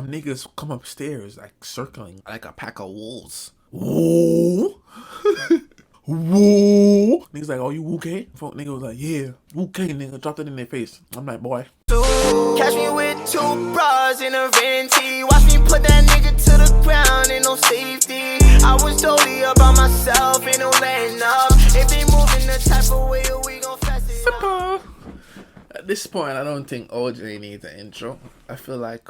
some niggas come upstairs like circling like a pack of wolves. Whoa. Whoa. Niggas like, oh, you okay? Folk nigga was like, yeah, okay, nigga. Dropped it in their face. I'm like, boy. Catch me with 2 bras in a venti. Watch me put that nigga to the ground, ain't no safety. I was totally about myself, ain't no letting up. If they moving the type of way, we gon' fast it up. At this point, I don't think OJ needs an intro. I feel like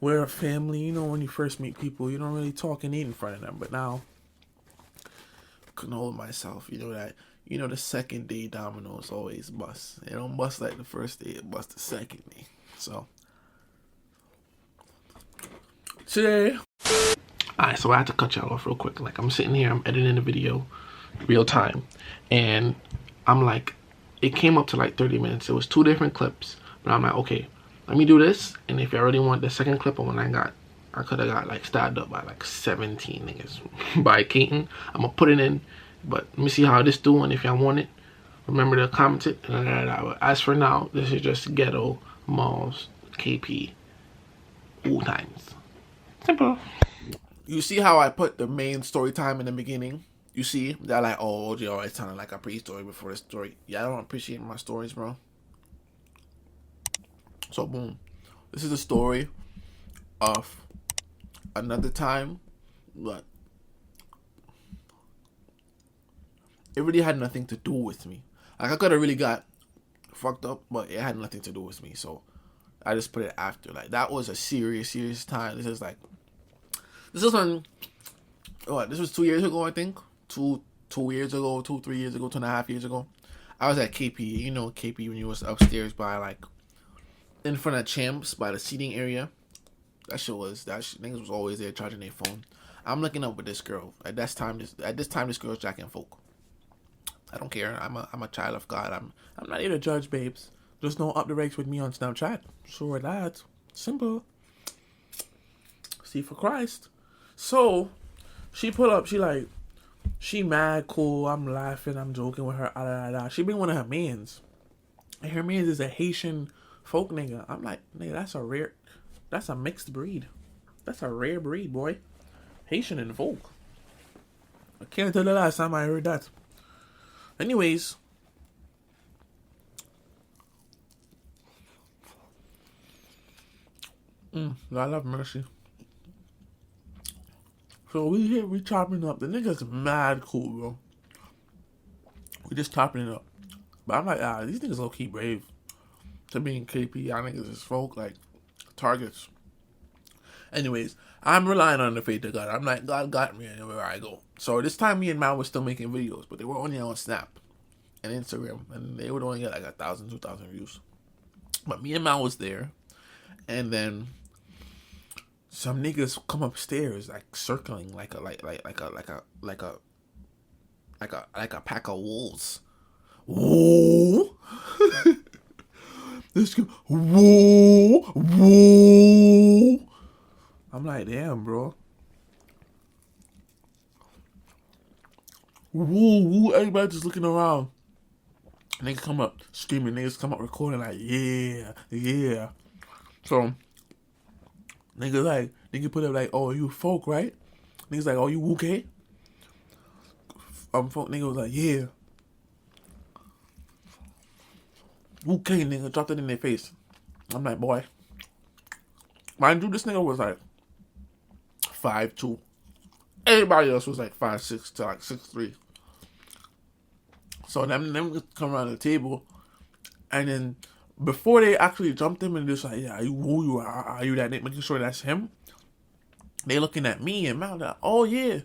we're a family. You know, when you first meet people, you don't really talk and eat in front of them. But now, I can hold myself. You know that. You know the second day dominoes always bust. It don't bust like the first day. It bust the second day. So today, alright. So I had to cut y'all off real quick. Like I'm sitting here, I'm editing the video, real time, and I'm like, it came up to like 30 minutes. It was 2 different clips, but I'm like, okay, let me do this. And if you already want the second clip of when I could have got like stabbed up by like 17 niggas by Keaton. I'm gonna put it in, but let me see how this doing. If y'all want it, remember to comment it. As for now, this is just ghetto malls KP all times. Simple. You see how I put the main story time in the beginning? You see that like, oh, OJ always sounded like a pre-story before the story. Yeah, I don't appreciate my stories, bro. So boom, this is the story of another time, but it really had nothing to do with me. Like I could have really got fucked up, but it had nothing to do with me. So I just put it after. Like that was a serious time. This is when what? This was 2 years ago, I think. 2 years ago, 3 years ago, 2.5 years ago. I was at KP. You know KP when you was upstairs by like in front of Champs by the seating area. Niggas was always there charging their phone. I'm looking up with this girl. At this time, this girl's jacking folk. I don't care. I'm a child of God. I'm not here to judge, babes. Just don't up the rakes with me on Snapchat. Sure that. Simple. See for Christ. So she pull up. She mad cool. I'm laughing. I'm joking with her. She bring one of her mans, and her mans is a Haitian folk nigga. I'm like, nigga, that's a mixed breed. That's a rare breed, boy. Haitian and folk. I can't tell the last time I heard that. Anyways. God have mercy. So we chopping up. The nigga's mad cool, bro. We just chopping it up. But I'm like, these niggas low-key brave. To being KP, y'all niggas is folk, like, targets. Anyways, I'm relying on the faith of God. I'm like, God got me anywhere I go. So this time me and Mal was still making videos, but they were only on Snap and Instagram, and they would only get like 1,000, 2,000 views. But me and Mal was there, and then some niggas come upstairs like circling like a pack of wolves. Whoa. This guy, whoa. I'm like, damn, bro. Whoa. Everybody just looking around. Niggas come up screaming. Niggas come up recording like, yeah. So, nigga put up like, oh, you folk, right? Niggas like, oh, you okay? Folk nigga was like, yeah. Okay, nigga, dropped it in their face. I'm like, boy. Mind you, this nigga was like 5'2". Everybody else was like 5'6" to like 6'3". So them come around the table, and then before they actually jumped him and just like, yeah, who you are you that nigga? Making sure that's him. They looking at me and Mal like, oh yeah,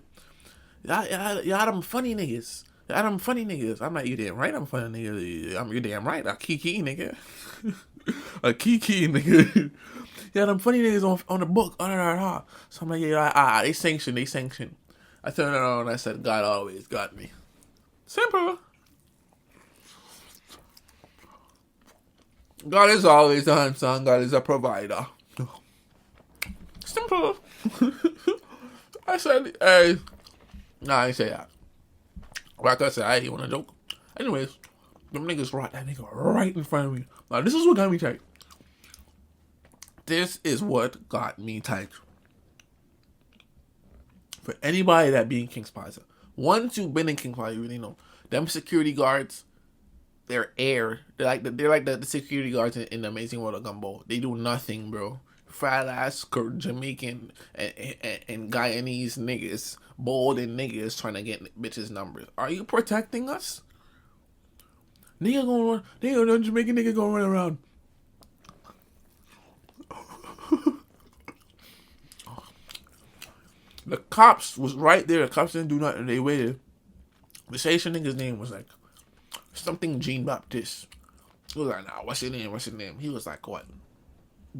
y'all them funny niggas. Y'all them funny niggas. I'm like, you damn right, I'm funny nigga. You damn right, a kiki nigga. A kiki nigga. Yeah, them funny niggas on the book. So I'm like, yeah, they sanction. I turned around and I said, God always got me. Simple. God is always on, son. God is a provider. Simple. I said, hey. Nah, I ain't say that. Like I said, I ain't want to joke. Anyways, them niggas brought that nigga right in front of me. Now, this is what got me tight. This is what got me tight. For anybody that be in King's Plaza, once you've been in King's Plaza, you really know them security guards. They're air. They're like the security guards in the Amazing World of Gumball. They do nothing, bro. Fat ass Jamaican and Guyanese niggas, bald and niggas trying to get bitches numbers. Are you protecting us? Jamaican nigga gonna run around. The cops was right there. The cops didn't do nothing. They waited. The Haitian nigga's name was like something Jean Baptiste. He was like, nah, what's your name? What's your name? He was like, what?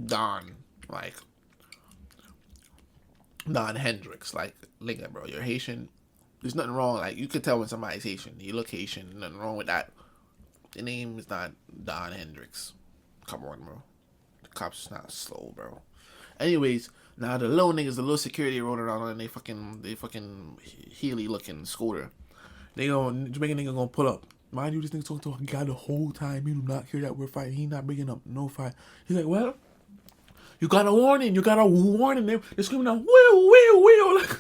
Don. Like, Don Hendricks. Like, nigga, bro, you're Haitian. There's nothing wrong. Like, you could tell when somebody's Haitian. You look Haitian. Nothing wrong with that. The name is not Don Hendricks. Come on, bro. The cops is not slow, bro. Anyways, now the little niggas, the little security rolling around on they fucking Healy looking scooter. Jamaican nigga gonna pull up. Mind you, this nigga talking to a guy the whole time. You do not hear that we're fighting. He not bringing up no fight. He's like, well, you got a warning. You got a warning. They're screaming out, wheel, like,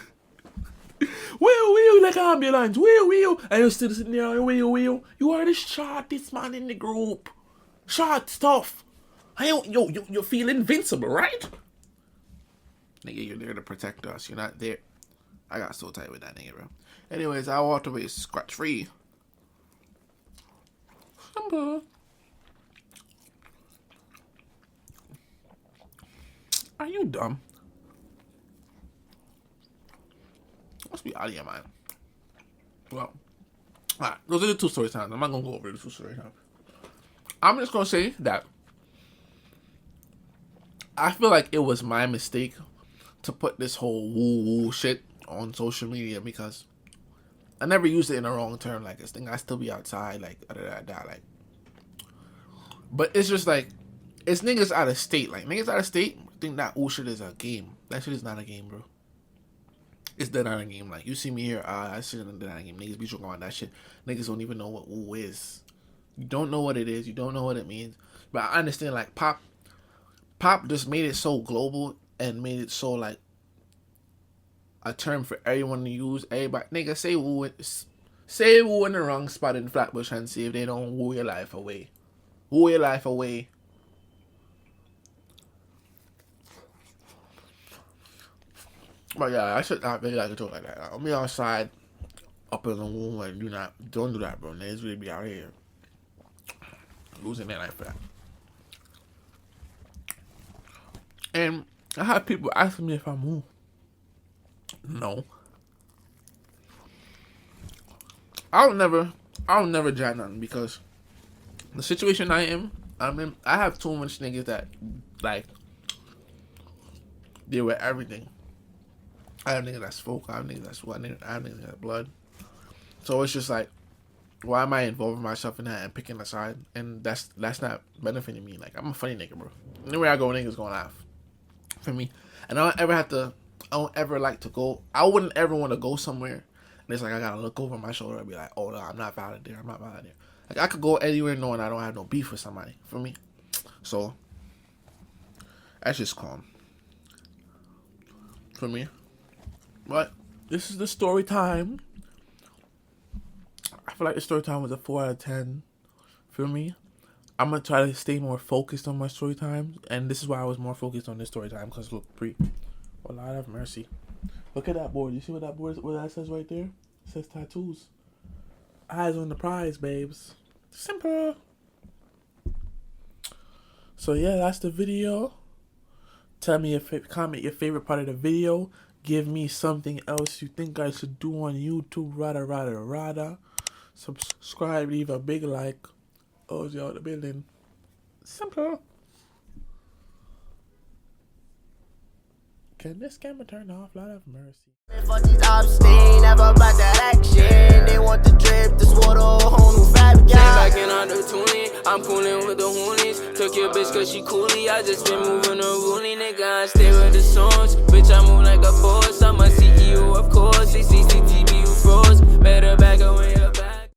wheel, like ambulance, wheel. And you're still sitting there, wheel. You are the shortest man in the group. Short stuff. You feel invincible, right? Nigga, you're there to protect us. You're not there. I got so tight with that nigga, bro. Anyways, I walked away scratch-free. Simple. Are you dumb? Must be out of your mind. Well, alright, those are the two story times. I'm not gonna go over the two story times. I'm just gonna say that I feel like it was my mistake to put this whole woo shit on social media because I never used it in the wrong term. Like, this thing, I still be outside, like, like. But it's just like, it's niggas out of state. Like, niggas out of state think that ooh shit is a game. That shit is not a game, bro. It's dead not a game. Like, you see me here, that shit is not a game. Niggas be joking on that shit. Niggas don't even know what ooh is. You don't know what it is. You don't know what it means. But I understand, like, pop just made it so global and made it so, like, a term for everyone to use. Everybody, nigga, say woo in the wrong spot in Flatbush and see if they don't woo your life away. Woo your life away. But yeah, I should not really like to talk like that. I'll be outside, up in the womb, and don't do that, bro. Niggas really be out here losing their life for that. And I have people asking me if I move. No. I'll never jot nothing because the situation I'm in, I have too much niggas that, like, deal with everything. I have niggas that's folk, I have niggas that's what, I have niggas that's blood. So it's just like, why am I involving myself in that and picking a side? And that's not benefiting me. Like, I'm a funny nigga, bro. Anywhere I go, niggas gonna laugh. For me. And I don't ever like to go. I wouldn't ever want to go somewhere and it's like I gotta look over my shoulder and be like, oh no, I'm not valid there. Like, I could go anywhere knowing I don't have no beef with somebody. For me. So that's just calm. For me. But this is the story time. I feel like the story time was a 4 out of 10 for me. I'm going to try to stay more focused on my story times. And this is why I was more focused on this story time. Because look, oh, Lord have mercy. Look at that board. You see what that says right there? It says tattoos. Eyes on the prize, babes. Simple. So yeah, that's the video. Tell me comment your favorite part of the video. Give me something else you think I should do on YouTube. Rada. Subscribe, leave a big like. Ojay out the building. Simple. Can this camera turn off? Lord have mercy. Fuck these ops, they ain't never about that action. They want the drip, this water, a whole new fabric. Came back in under 20, I'm coolin' with the hoonies. Took your bitch cause she coolie, I just been moving her ruling. Nigga, I stay with the songs. Bitch, I move like a force. I'm a CEO, of course. CCTV, you froze. Better back away up.